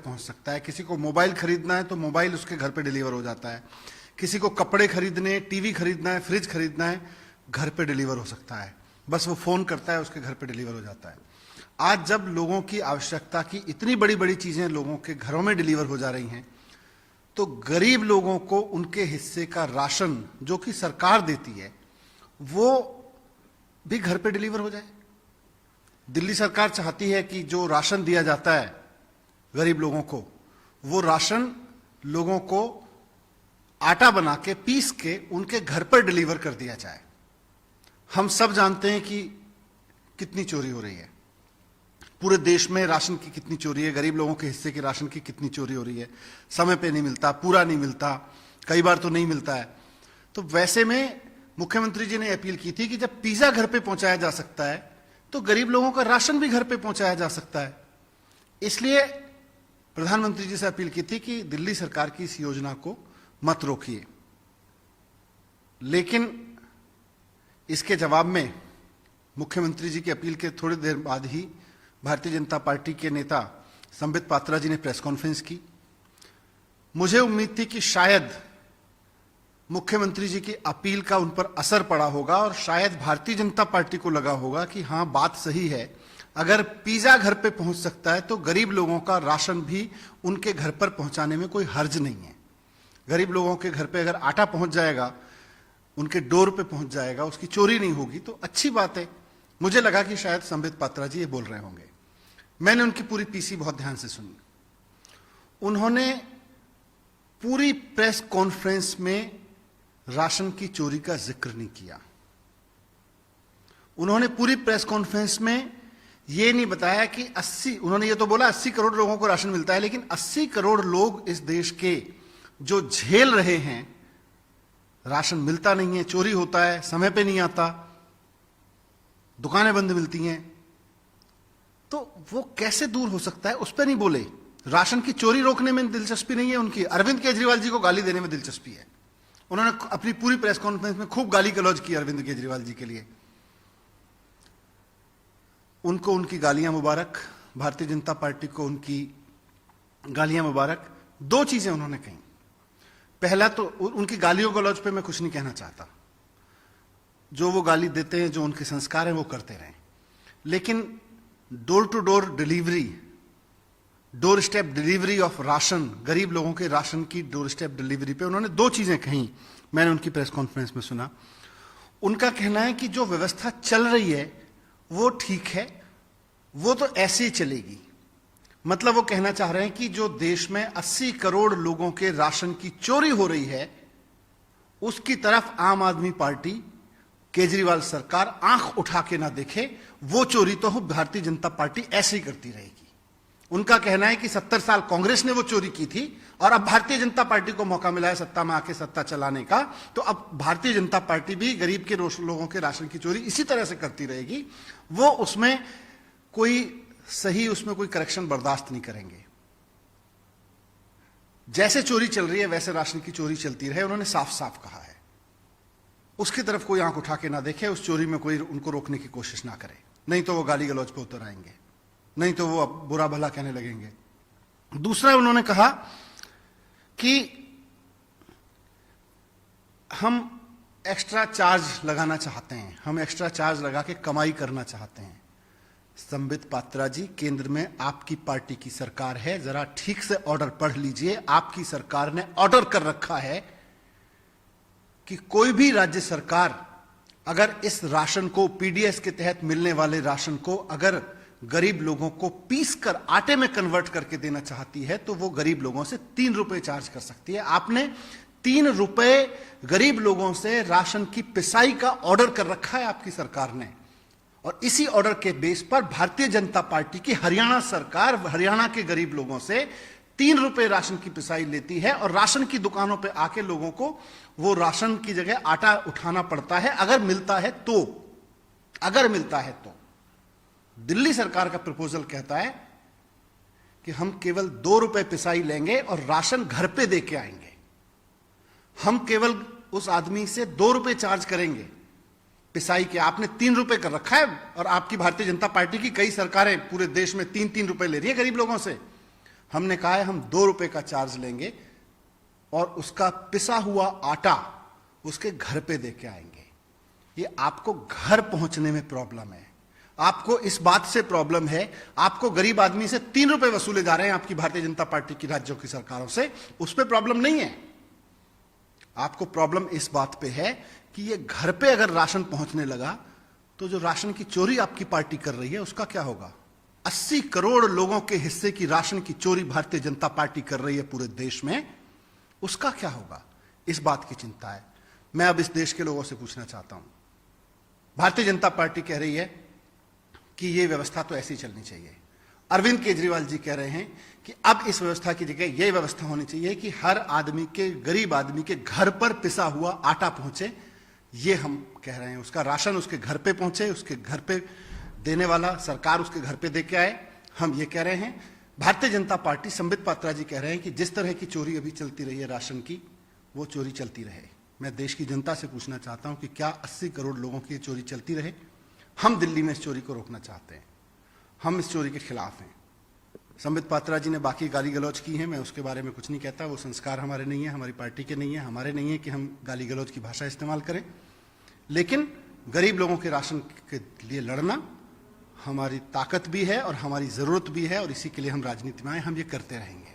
पहुंच सकता है। किसी को मोबाइल खरीदना है तो मोबाइल उसके घर पे डिलीवर हो जाता है। किसी को कपड़े खरीदने, टीवी खरीदना है, फ्रिज खरीदना है, घर पे डिलीवर हो सकता है। बस वो फोन करता है, उसके घर पे डिलीवर हो जाता है। आज जब लोगों की आवश्यकता की इतनी बड़ी बड़ी चीजें लोगों के घरों में डिलीवर हो जा रही हैं, तो गरीब लोगों को उनके हिस्से का राशन जो कि सरकार देती है वो भी घर पे डिलीवर हो जाए। दिल्ली सरकार चाहती है कि जो राशन दिया जाता है गरीब लोगों को, वो राशन लोगों को आटा बना के पीस के उनके घर पर डिलीवर कर दिया जाए। हम सब जानते हैं कि कितनी चोरी हो रही है पूरे देश में, राशन की कितनी चोरी है, गरीब लोगों के हिस्से के राशन की कितनी चोरी हो रही है। समय पे नहीं मिलता, पूरा नहीं मिलता, कई बार तो नहीं मिलता है। तो वैसे में मुख्यमंत्री जी ने अपील की थी कि जब पिज्जा घर पे पहुंचाया जा सकता है तो गरीब लोगों का राशन भी घर पे पहुंचाया जा सकता है। इसलिए प्रधानमंत्री जी से अपील की थी कि दिल्ली सरकार की इस योजना को मत रोकिए। लेकिन इसके जवाब में मुख्यमंत्री जी की अपील के थोड़ी देर बाद ही भारतीय जनता पार्टी के नेता संबित पात्रा जी ने प्रेस कॉन्फ्रेंस की। मुझे उम्मीद थी कि शायद मुख्यमंत्री जी की अपील का उन पर असर पड़ा होगा और शायद भारतीय जनता पार्टी को लगा होगा कि हां, बात सही है, अगर पिज्जा घर पे पहुंच सकता है तो गरीब लोगों का राशन भी उनके घर पर पहुंचाने में कोई हर्ज नहीं है। गरीब लोगों के घर पे अगर आटा पहुंच जाएगा, उनके डोर पे पहुंच जाएगा, उसकी चोरी नहीं होगी तो अच्छी बात है। मुझे लगा कि शायद संबित पात्रा जी ये बोल रहे होंगे। मैंने उनकी पूरी पीसी बहुत ध्यान से सुनी। उन्होंने पूरी प्रेस कॉन्फ्रेंस में राशन की चोरी का जिक्र नहीं किया। उन्होंने पूरी प्रेस कॉन्फ्रेंस में यह नहीं बताया कि उन्होंने ये तो बोला 80 करोड़ लोगों को राशन मिलता है, लेकिन 80 करोड़ लोग इस देश के जो झेल रहे हैं, राशन मिलता नहीं है, चोरी होता है, समय पे नहीं आता, दुकानें बंद मिलती हैं, तो वो कैसे दूर हो सकता है, उस पर नहीं बोले। राशन की चोरी रोकने में दिलचस्पी नहीं है उनकी, अरविंद केजरीवाल जी को गाली देने में दिलचस्पी है। उन्होंने अपनी पूरी प्रेस कॉन्फ्रेंस में खूब गाली गलौज की अरविंद केजरीवाल जी के लिए। उनको उनकी गालियां मुबारक, भारतीय जनता पार्टी को उनकी गालियां मुबारक। दो चीजें उन्होंने कही। पहला तो उनकी गालियों गलौज पे मैं कुछ नहीं कहना चाहता, जो वो गाली देते हैं, जो उनके संस्कार हैं वो करते रहें, लेकिन door to door delivery, door step delivery of ration, गरीब लोगों के राशन की डोर स्टेप डिलीवरी पे उन्होंने दो चीजें कही। मैंने उनकी प्रेस कॉन्फ्रेंस में सुना। उनका कहना है कि जो व्यवस्था चल रही है वो ठीक है, वो तो ऐसे ही चलेगी। मतलब वो कहना चाह रहे हैं कि जो देश में 80 करोड़ लोगों के राशन की चोरी हो रही है, उसकी तरफ आम आदमी पार्टी, केजरीवाल सरकार आंख उठा के ना देखे, वो चोरी तो भारतीय जनता पार्टी ऐसे ही करती रहेगी। उनका कहना है कि 70 साल कांग्रेस ने वो चोरी की थी और अब भारतीय जनता पार्टी को मौका मिला है सत्ता में आके सत्ता चलाने का, तो अब भारतीय जनता पार्टी भी गरीब के लोगों के राशन की चोरी इसी तरह से करती रहेगी। वो उसमें कोई करेक्शन बर्दाश्त नहीं करेंगे। जैसे चोरी चल रही है वैसे राशन की चोरी चलती रहे, उन्होंने साफ साफ कहा है। उसकी तरफ कोई आंख उठा के ना देखे, उस चोरी में कोई उनको रोकने की कोशिश ना करे, नहीं तो वो गाली गलौज पे उतर आएंगे, नहीं तो वो अब बुरा भला कहने लगेंगे। दूसरा उन्होंने कहा कि हम एक्स्ट्रा चार्ज लगाना चाहते हैं, हम एक्स्ट्रा चार्ज लगा के कमाई करना चाहते हैं। संबित पात्रा जी, केंद्र में आपकी पार्टी की सरकार है, जरा ठीक से ऑर्डर पढ़ लीजिए। आपकी सरकार ने ऑर्डर कर रखा है कि कोई भी राज्य सरकार अगर इस राशन को, पीडीएस के तहत मिलने वाले राशन को अगर गरीब लोगों को पीस कर आटे में कन्वर्ट करके देना चाहती है तो वो गरीब लोगों से 3 रुपए चार्ज कर सकती है। आपने 3 रुपए गरीब लोगों से राशन की पिसाई का ऑर्डर कर रखा है आपकी सरकार ने, और इसी ऑर्डर के बेस पर भारतीय जनता पार्टी की हरियाणा सरकार हरियाणा के गरीब लोगों से 3 रुपए राशन की पिसाई लेती है और राशन की दुकानों पे आके लोगों को वो राशन की जगह आटा उठाना पड़ता है, अगर मिलता है तो। दिल्ली सरकार का प्रपोजल कहता है कि हम केवल 2 रुपए पिसाई लेंगे और राशन घर पे दे के आएंगे। हम केवल उस आदमी से 2 रुपए चार्ज करेंगे पिसाई के। आपने 3 रुपए कर रखा है और आपकी भारतीय जनता पार्टी की कई सरकारें पूरे देश में 3-3 रुपए ले रही है गरीब लोगों से। हमने कहा है हम 2 रुपए का चार्ज लेंगे और उसका पिसा हुआ आटा उसके घर पे दे के आएंगे। ये आपको घर पहुंचने में प्रॉब्लम है, आपको इस बात से प्रॉब्लम है, आपको गरीब आदमी से 3 रुपए वसूले जा रहे हैं आपकी भारतीय जनता पार्टी की राज्यों की सरकारों से, उस पर प्रॉब्लम नहीं है। आपको प्रॉब्लम इस बात पे है कि ये घर पे अगर राशन पहुंचने लगा तो जो राशन की चोरी आपकी पार्टी कर रही है उसका क्या होगा? 80 करोड़ लोगों के हिस्से की राशन की चोरी भारतीय जनता पार्टी कर रही है पूरे देश में, उसका क्या होगा? इस बात की चिंता है। मैं अब इस देश के लोगों से पूछना चाहता हूं, भारतीय जनता पार्टी कह रही है कि यह व्यवस्था तो ऐसी चलनी चाहिए। अरविंद केजरीवाल जी कह रहे हैं कि अब इस व्यवस्था की जगह यह व्यवस्था होनी चाहिए कि हर आदमी के, गरीब आदमी के घर पर पिसा हुआ आटा पहुंचे। ये हम कह रहे हैं, उसका राशन उसके घर पे पहुंचे, उसके घर पे देने वाला सरकार उसके घर पे दे के आए, हम ये कह रहे हैं। भारतीय जनता पार्टी, संबित पात्रा जी कह रहे हैं कि जिस तरह की चोरी अभी चलती रही है राशन की, वो चोरी चलती रहे। मैं देश की जनता से पूछना चाहता हूं कि क्या 80 करोड़ लोगों की चोरी चलती रहे? हम दिल्ली में इस चोरी को रोकना चाहते हैं, हम इस चोरी के खिलाफ हैं। संबित पात्रा जी ने बाकी गाली गलौज की है, मैं उसके बारे में कुछ नहीं कहता, वो संस्कार हमारे नहीं है, हमारी पार्टी के नहीं है, हमारे नहीं है कि हम गाली गलौज की भाषा इस्तेमाल करें। लेकिन गरीब लोगों के राशन के लिए लड़ना हमारी ताकत भी है और हमारी जरूरत भी है, और इसी के लिए हम राजनीति में आए, हम ये करते रहेंगे।